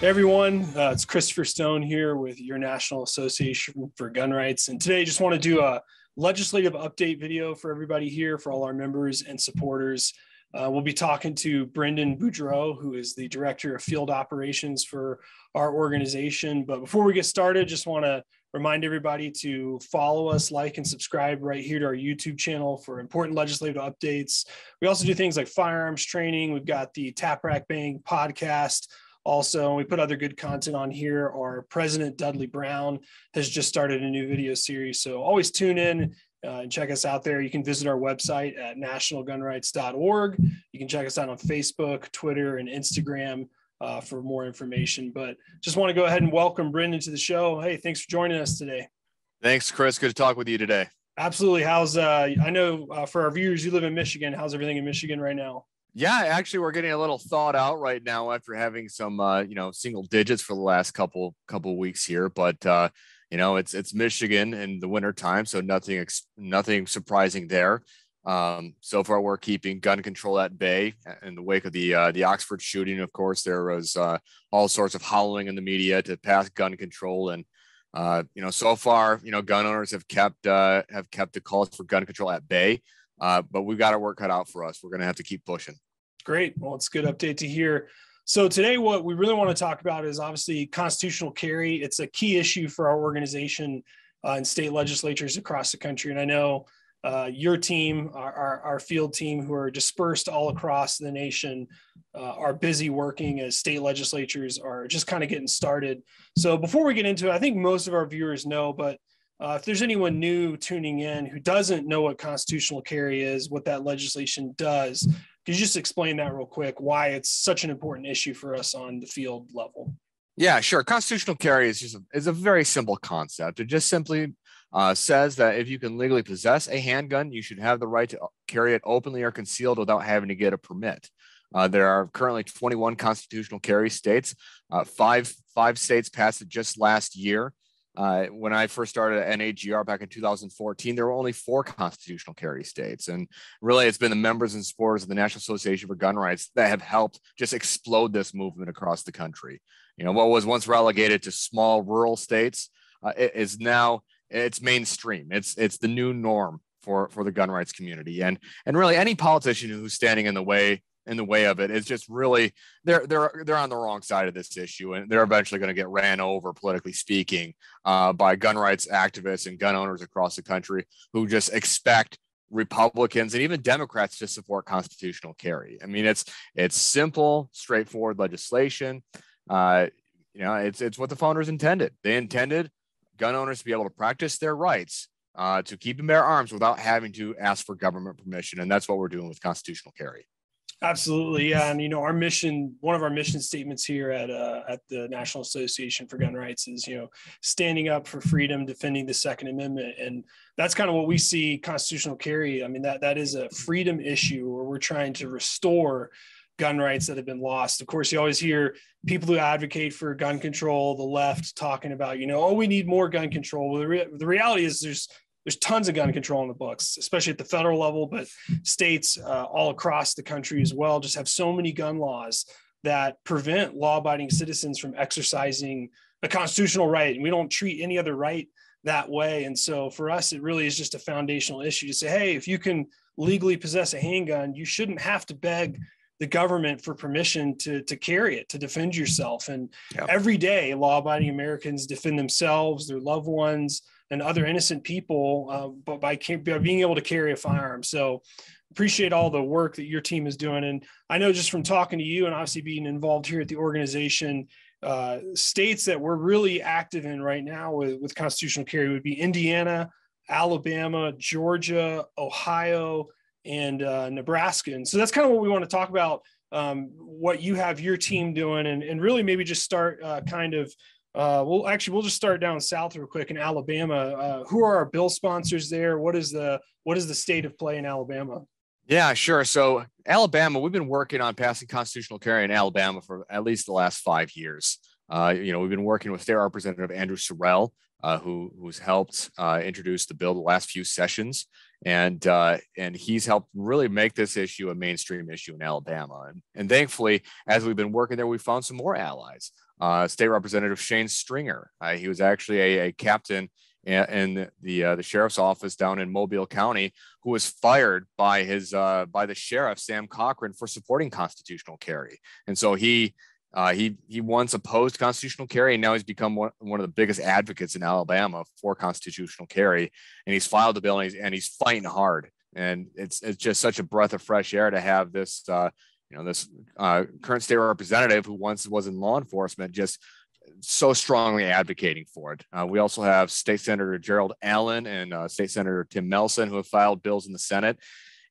Hey everyone, it's Christopher Stone here with your National Association for Gun Rights. And today just want to do a legislative update video for everybody here, for all our members and supporters. We'll be talking to Brenden Boudreau, who is the Director of Field Operations for our organization. But before we get started, just want to remind everybody to follow us, like, and subscribe right here to our YouTube channel for important legislative updates. We also do things like firearms training. We've got the Tap Rack Bang podcast. Also, we put other good content on here. Our president, Dudley Brown, has just started a new video series. So always tune in and check us out there. You can visit our website at nationalgunrights.org. You can check us out on Facebook, Twitter, and Instagram for more information. But just want to go ahead and welcome Brenden to the show. Hey, thanks for joining us today. Thanks, Chris. Good to talk with you today. Absolutely. How's I know for our viewers, you live in Michigan. How's everything in Michigan right now? Yeah, actually, we're getting a little thawed out right now after having some, single digits for the last couple weeks here. But it's Michigan in the winter time, so nothing surprising there. So far, we're keeping gun control at bay. In the wake of the Oxford shooting, of course, there was all sorts of howling in the media to pass gun control, and so far, gun owners have kept the calls for gun control at bay. But we've got our work cut out for us. We're going to have to keep pushing. Great. Well, it's a good update to hear. So today, what we really want to talk about is obviously constitutional carry. It's a key issue for our organization and state legislatures across the country. And I know your team, our field team, who are dispersed all across the nation, are busy working as state legislatures are just kind of getting started. So before we get into it, I think most of our viewers know, but if there's anyone new tuning in who doesn't know what constitutional carry is, what that legislation does, could you just explain that real quick, why it's such an important issue for us on the field level? Yeah, sure. Constitutional carry is a very simple concept. It just simply says that if you can legally possess a handgun, you should have the right to carry it openly or concealed without having to get a permit. There are currently 21 constitutional carry states. Five states passed it just last year. When I first started at NAGR back in 2014, there were only 4 constitutional carry states. And really, it's been the members and supporters of the National Association for Gun Rights that have helped just explode this movement across the country. What was once relegated to small rural states is now it's mainstream. It's the new norm for the gun rights community. And really, any politician who's standing in the way of it is just really they're on the wrong side of this issue, and they're eventually going to get ran over, politically speaking, by gun rights activists and gun owners across the country who just expect Republicans and even Democrats to support constitutional carry. I mean, it's simple, straightforward legislation. It's what the founders intended. They intended gun owners to be able to practice their rights, to keep and bear arms without having to ask for government permission, and that's what we're doing with constitutional carry. Absolutely. Yeah. And, our mission, one of our mission statements here at the National Association for Gun Rights is, standing up for freedom, defending the Second Amendment. And that's kind of what we see constitutional carry. I mean, that is a freedom issue where we're trying to restore gun rights that have been lost. Of course, you always hear people who advocate for gun control, the left, talking about, we need more gun control. Well, the reality is there's tons of gun control in the books, especially at the federal level, but states all across the country as well just have so many gun laws that prevent law-abiding citizens from exercising a constitutional right. And we don't treat any other right that way. And so for us, it really is just a foundational issue to say, hey, if you can legally possess a handgun, you shouldn't have to beg the government for permission to carry it, to defend yourself. And Every day, law-abiding Americans defend themselves, their loved ones, and other innocent people, but by being able to carry a firearm. So appreciate all the work that your team is doing. And I know just from talking to you and obviously being involved here at the organization, states that we're really active in right now with constitutional carry would be Indiana, Alabama, Georgia, Ohio, and Nebraska. And so that's kind of what we want to talk about, what you have your team doing, and really maybe just start we'll just start down south real quick in Alabama. Who are our bill sponsors there? What is the state of play in Alabama? Yeah, sure. So Alabama, we've been working on passing constitutional carry in Alabama for at least the last 5 years. We've been working with State Representative Andrew Sorrell, who's helped introduce the bill the last few sessions. and he's helped really make this issue a mainstream issue in Alabama. And thankfully, as we've been working there, we found some more allies. State Representative Shane Stringer, he was actually a captain in the sheriff's office down in Mobile County, who was fired by the sheriff Sam Cochran for supporting constitutional carry. And so he once opposed constitutional carry, and now he's become one of the biggest advocates in Alabama for constitutional carry. And he's filed the bill, and he's fighting hard. And it's just such a breath of fresh air to have this current state representative who once was in law enforcement just so strongly advocating for it. We also have State Senator Gerald Allen and State Senator Tim Melson, who have filed bills in the Senate.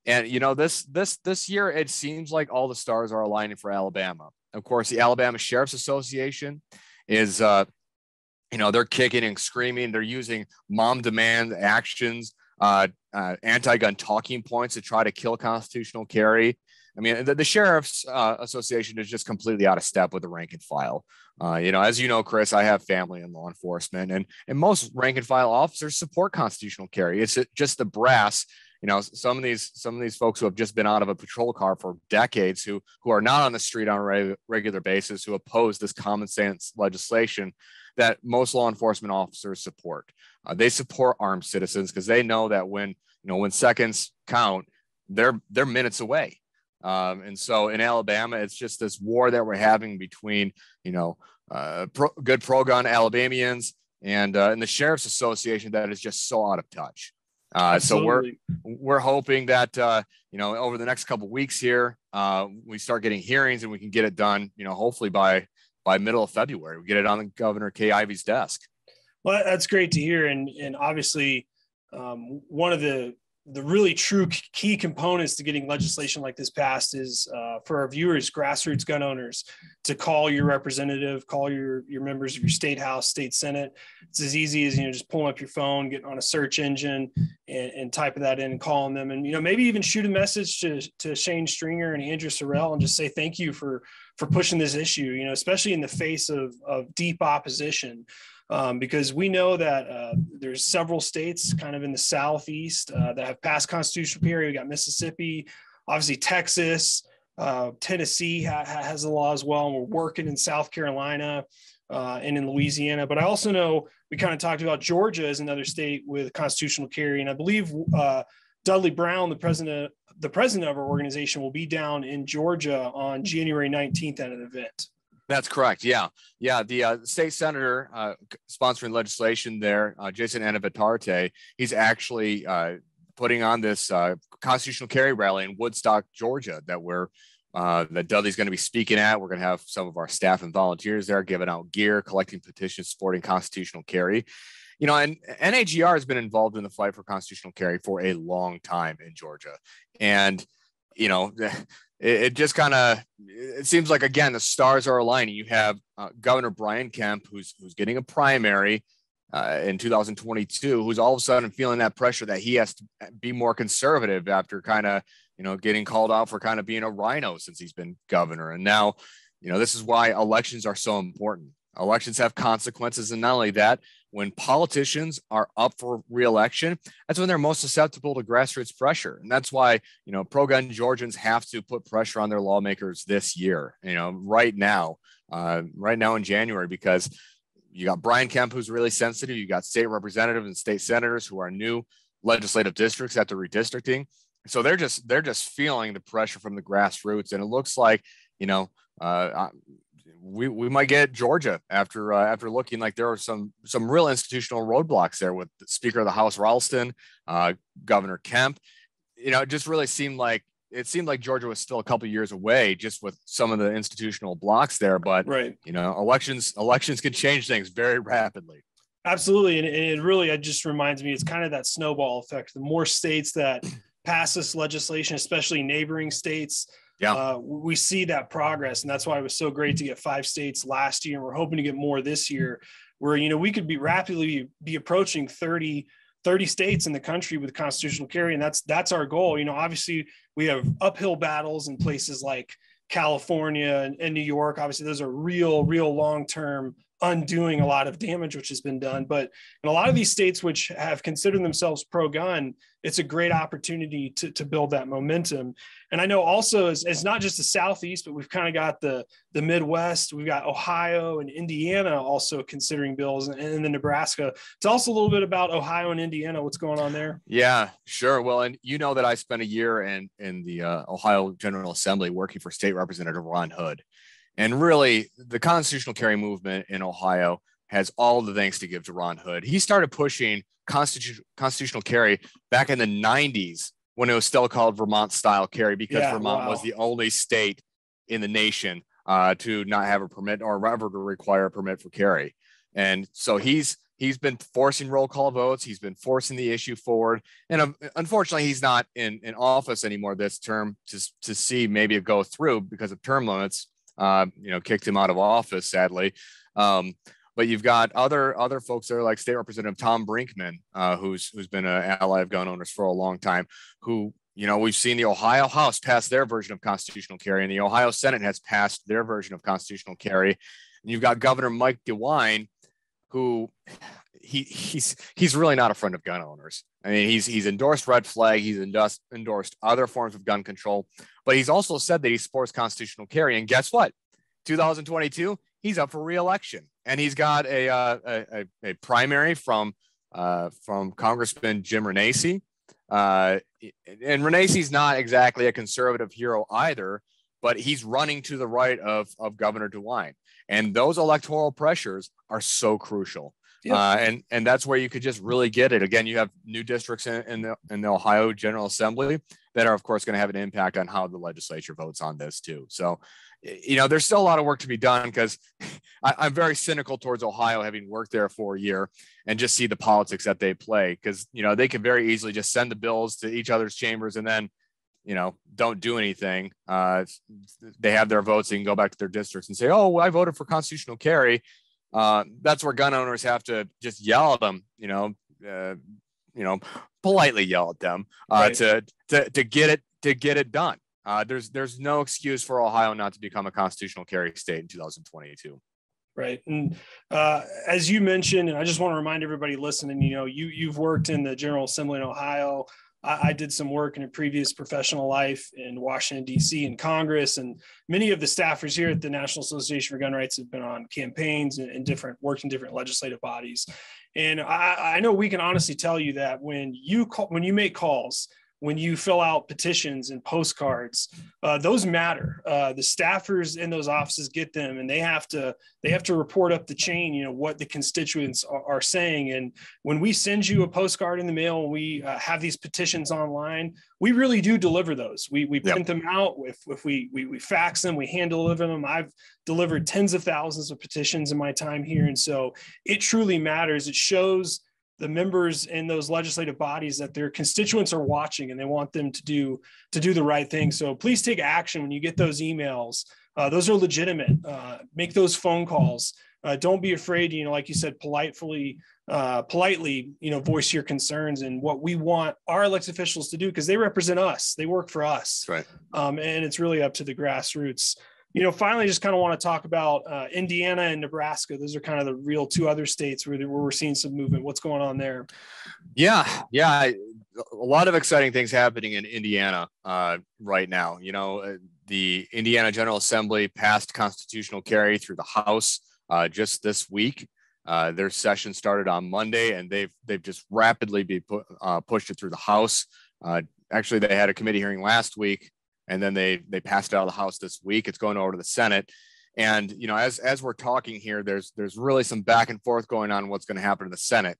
And this year, it seems like all the stars are aligning for Alabama. Of course, the Alabama Sheriff's Association is, they're kicking and screaming. They're using mom demand actions, anti-gun talking points to try to kill constitutional carry. I mean, the Sheriff's Association is just completely out of step with the rank and file. As you know, Chris, I have family in law enforcement, and most rank and file officers support constitutional carry. It's just the brass. Some of these folks who have just been out of a patrol car for decades, who are not on the street on a regular basis, who oppose this common sense legislation that most law enforcement officers support. They support armed citizens because they know that when seconds count, they're minutes away. And so in Alabama, it's just this war that we're having between, good pro-gun Alabamians and the Sheriff's Association that is just so out of touch. So we're hoping that, over the next couple of weeks here, we start getting hearings and we can get it done, hopefully by middle of February. We get it on Governor Kay Ivey's desk. Well, that's great to hear. And obviously, one of the really true key components to getting legislation like this passed is for our viewers, grassroots gun owners, to call your representative, call your members of your state house, state senate. It's as easy as, just pulling up your phone, getting on a search engine and typing that in and calling them. And, maybe even shoot a message to Shane Stringer and Andrew Sorrell and just say, thank you for pushing this issue, especially in the face of deep opposition. Because we know that there's several states kind of in the Southeast that have passed constitutional carry. We got Mississippi, obviously Texas, Tennessee has a law as well. And we're working in South Carolina and in Louisiana. But I also know we kind of talked about Georgia as another state with constitutional carry. And I believe Dudley Brown, the president of our organization, will be down in Georgia on January 19th at an event. That's correct. Yeah. The state senator sponsoring legislation there, Jason Anavitarte, he's actually putting on this constitutional carry rally in Woodstock, Georgia, that Dudley's going to be speaking at. We're going to have some of our staff and volunteers there giving out gear, collecting petitions, supporting constitutional carry. And NAGR has been involved in the fight for constitutional carry for a long time in Georgia. And, it just it seems like, again, the stars are aligning. You have Governor Brian Kemp, who's getting a primary in 2022, who's all of a sudden feeling that pressure that he has to be more conservative after getting called out for being a rhino since he's been governor. And now, this is why elections are so important. Elections have consequences. And not only that, when politicians are up for re-election, that's when they're most susceptible to grassroots pressure. And that's why, pro-gun Georgians have to put pressure on their lawmakers this year, right now in January, because you got Brian Kemp, who's really sensitive. You got state representatives and state senators who are new legislative districts after redistricting. So they're just feeling the pressure from the grassroots. And it looks like, we might get Georgia after looking like there are some real institutional roadblocks there with the Speaker of the House Ralston, Governor Kemp. It just really seemed like Georgia was still a couple of years away, just with some of the institutional blocks there. But right, elections can change things very rapidly. Absolutely, and it just reminds me, it's kind of that snowball effect. The more states that pass this legislation, especially neighboring states. Yeah, we see that progress. And that's why it was so great to get 5 states last year. And we're hoping to get more this year where, we could be rapidly approaching 30 states in the country with constitutional carry. And that's our goal. Obviously we have uphill battles in places like California and New York. Obviously those are real long-term undoing a lot of damage which has been done. But in a lot of these states which have considered themselves pro-gun, it's a great opportunity to build that momentum. And I know also it's not just the Southeast, but we've kind of got the Midwest. We've got Ohio and Indiana also considering bills, and then Nebraska. Tell us a little bit about Ohio and Indiana. What's going on there? Yeah, sure. Well, and you know that I spent a year in the Ohio General Assembly working for State Representative Ron Hood. And really, the constitutional carry movement in Ohio has all the thanks to give to Ron Hood. He started pushing constitutional carry back in the 90s when it was still called Vermont style carry, because Vermont was the only state in the nation to not have a permit or ever to require a permit for carry. And so he's been forcing roll call votes. He's been forcing the issue forward. And unfortunately, he's not in office anymore this term to see maybe it go through because of term limits, kicked him out of office, sadly. But you've got other folks there like State Representative Tom Brinkman, who's been an ally of gun owners for a long time, who, we've seen the Ohio House pass their version of constitutional carry, and the Ohio Senate has passed their version of constitutional carry. And you've got Governor Mike DeWine, who he's really not a friend of gun owners. I mean, he's endorsed red flag, he's endorsed other forms of gun control, but he's also said that he supports constitutional carry. And guess what? 2022, he's up for re-election, and he's got a primary from Congressman Jim Renacci. And Renacci's not exactly a conservative hero either, but he's running to the right of Governor DeWine. And those electoral pressures are so crucial. Yep. And that's where you could just really get it. Again, you have new districts in the Ohio General Assembly that are, of course, going to have an impact on how the legislature votes on this too. So, there's still a lot of work to be done, because I'm very cynical towards Ohio, having worked there for a year, and just see the politics that they play. Because, they can very easily just send the bills to each other's chambers and then, don't do anything. They have their votes, they can go back to their districts and say, oh, well, I voted for constitutional carry. That's where gun owners have to just yell at them, politely yell at them right. to get it done. There's no excuse for Ohio not to become a constitutional carry state in 2022. Right. And as you mentioned, and I just want to remind everybody listening, you've worked in the General Assembly in Ohio. I did some work in a previous professional life in Washington, D.C. in Congress, and many of the staffers here at the National Association for Gun Rights have been on campaigns and worked in different legislative bodies. And I know we can honestly tell you that when you make calls, when you fill out petitions and postcards, those matter. The staffers in those offices get them, and they have to report up the chain, what the constituents are saying. And when we send you a postcard in the mail, and we have these petitions online, we really do deliver those. We print them out. If we fax them, we hand deliver them. I've delivered tens of thousands of petitions in my time here. And so it truly matters. It shows the members in those legislative bodies that their constituents are watching, and they want them to do the right thing. So please take action when you get those emails. Those are legitimate. Make those phone calls. Don't be afraid, like you said, politely, voice your concerns and what we want our elected officials to do, because they represent us. They work for us. Right. And it's really up to the grassroots. Finally, just kind of want to talk about Indiana and Nebraska. Those are kind of the real two other states where we're seeing some movement. What's going on there? Yeah. A lot of exciting things happening in Indiana right now. The Indiana General Assembly passed constitutional carry through the House just this week. Their session started on Monday, and they've just rapidly pushed it through the House. Actually, they had a committee hearing last week, and then they passed it out of the House this week. It's going over to the Senate. And, as we're talking here, there's really some back and forth going on what's going to happen in the Senate.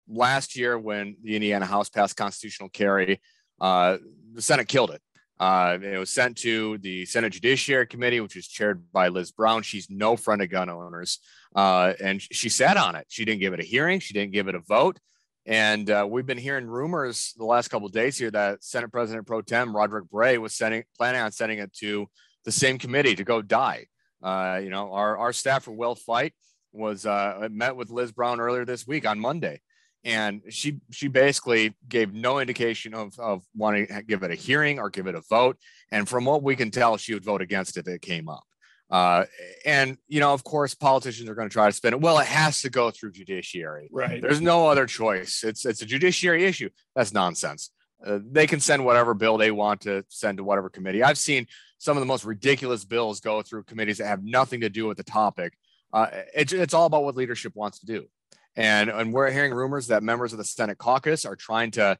Last year, when the Indiana House passed constitutional carry, the Senate killed it. It was sent to the Senate Judiciary Committee, which is chaired by Liz Brown. She's no friend of gun owners. And she sat on it. She didn't give it a hearing. She didn't give it a vote. And we've been hearing rumors the last couple of days here that Senate President Pro Tem Roderick Bray was planning on sending it to the same committee to go die. Our staffer Will Fight met with Liz Brown earlier this week on Monday, and she basically gave no indication of wanting to give it a hearing or give it a vote. And from what we can tell, she would vote against it if it came up. And, of course, politicians are going to try to spin it. Well, it has to go through judiciary. Right. There's no other choice. It's a judiciary issue. That's nonsense. They can send whatever bill they want to send to whatever committee. I've seen some of the most ridiculous bills go through committees that have nothing to do with the topic. It's all about what leadership wants to do. And we're hearing rumors that members of the Senate caucus are trying to,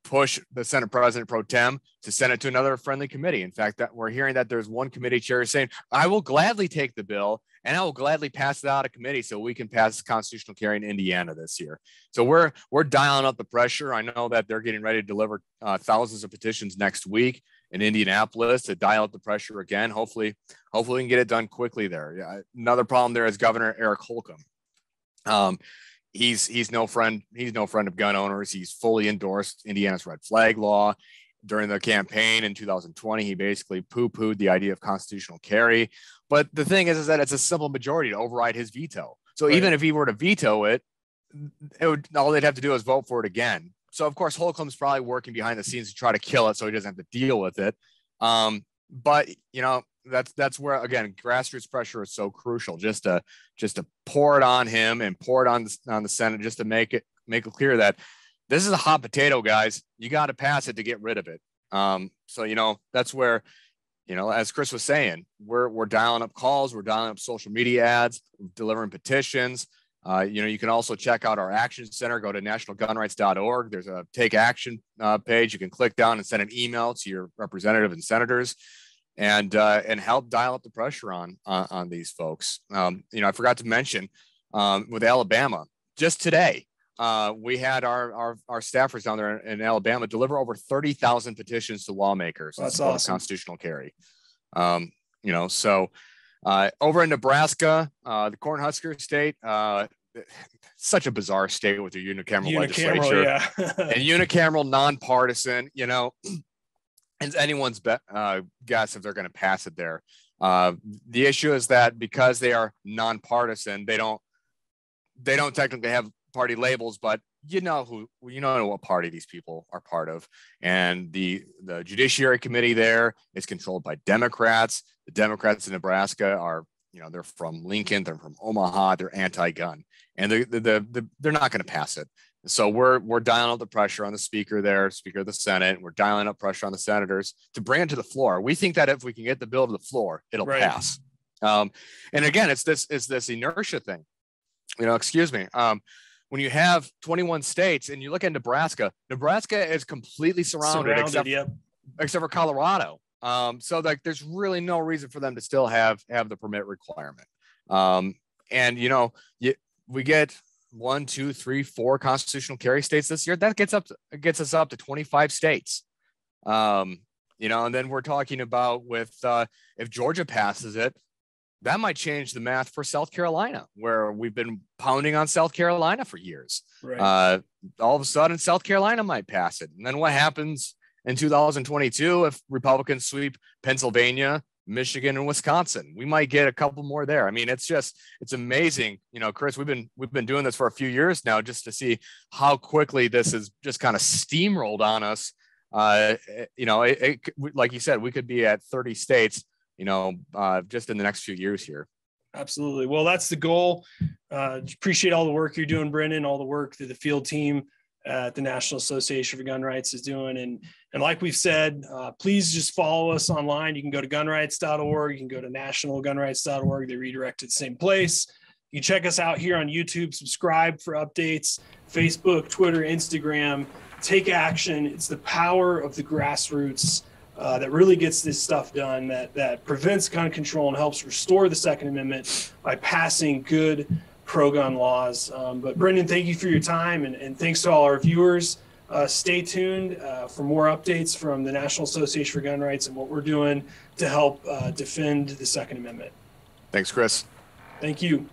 push the Senate President pro tem to send it to another friendly committee. In fact, that we're hearing that there's one committee chair saying, I will gladly take the bill and I will gladly pass it out of committee so we can pass constitutional carry in Indiana this year. So we're dialing up the pressure. I know that they're getting ready to deliver thousands of petitions next week in Indianapolis to dial up the pressure again. Hopefully we can get it done quickly there. Yeah. Another problem there is Governor Eric Holcomb. He's no friend of gun owners. He's fully endorsed Indiana's red flag law. During the campaign in 2020, he basically poo-pooed the idea of constitutional carry. But the thing is that it's a simple majority to override his veto. So right. Even if he were to veto it, all they'd have to do is vote for it again. So of course, Holcomb's probably working behind the scenes to try to kill it so he doesn't have to deal with it. But that's where, again, grassroots pressure is so crucial, just to pour it on him and pour it on the Senate, just to make it clear that this is a hot potato, guys. You got to pass it to get rid of it. So, that's where, as Chris was saying, we're dialing up calls, we're dialing up social media ads, delivering petitions. You can also check out our action center, go to nationalgunrights.org. There's a take action page. You can click down and send an email to your representative and senators and help dial up the pressure on these folks. I forgot to mention with Alabama, just today, we had our staffers down there in Alabama deliver over 30,000 petitions to lawmakers. That's awesome. Constitutional carry. So over in Nebraska, the Cornhusker state, such a bizarre state with their unicameral legislature, yeah. And unicameral, nonpartisan. It's anyone's guess if they're going to pass it there. The issue is that because they are nonpartisan, they don't technically have party labels, but you know what party these people are part of. And the Judiciary Committee there is controlled by Democrats. The Democrats in Nebraska are, they're from Lincoln, they're from Omaha, they're anti-gun, and they're not going to pass it. So we're dialing up the pressure on the speaker there, Speaker of the Senate. We're dialing up pressure on the senators to bring it to the floor. We think that if we can get the bill to the floor, it'll pass. And again, it's this inertia thing. When you have 21 states and you look at Nebraska is completely surrounded except for Colorado. So there's really no reason for them to still have the permit requirement. We get 1, 2, 3, 4 constitutional carry states this year. That gets us up to 25 states. And then we're talking about if Georgia passes it, that might change the math for South Carolina, where we've been pounding on South Carolina for years. Right. All of a sudden, South Carolina might pass it. And then what happens in 2022 if Republicans sweep Pennsylvania, Michigan, and Wisconsin? We might get a couple more there. I mean, it's amazing. Chris, we've been doing this for a few years now just to see how quickly this is just kind of steamrolled on us. Like you said, we could be at 30 states, just in the next few years here. Absolutely. Well, that's the goal. Appreciate all the work you're doing, Brenden, all the work that the field team at the National Association for Gun Rights is doing. And like we've said, please just follow us online. You can go to gunrights.org. You can go to nationalgunrights.org. They redirect to the same place. You can check us out here on YouTube, subscribe for updates, Facebook, Twitter, Instagram. Take action. It's the power of the grassroots that really gets this stuff done, that prevents gun control and helps restore the Second Amendment by passing good pro-gun laws. But Brenden, thank you for your time, and thanks to all our viewers. Stay tuned for more updates from the National Association for Gun Rights and what we're doing to help defend the Second Amendment. Thanks, Chris. Thank you.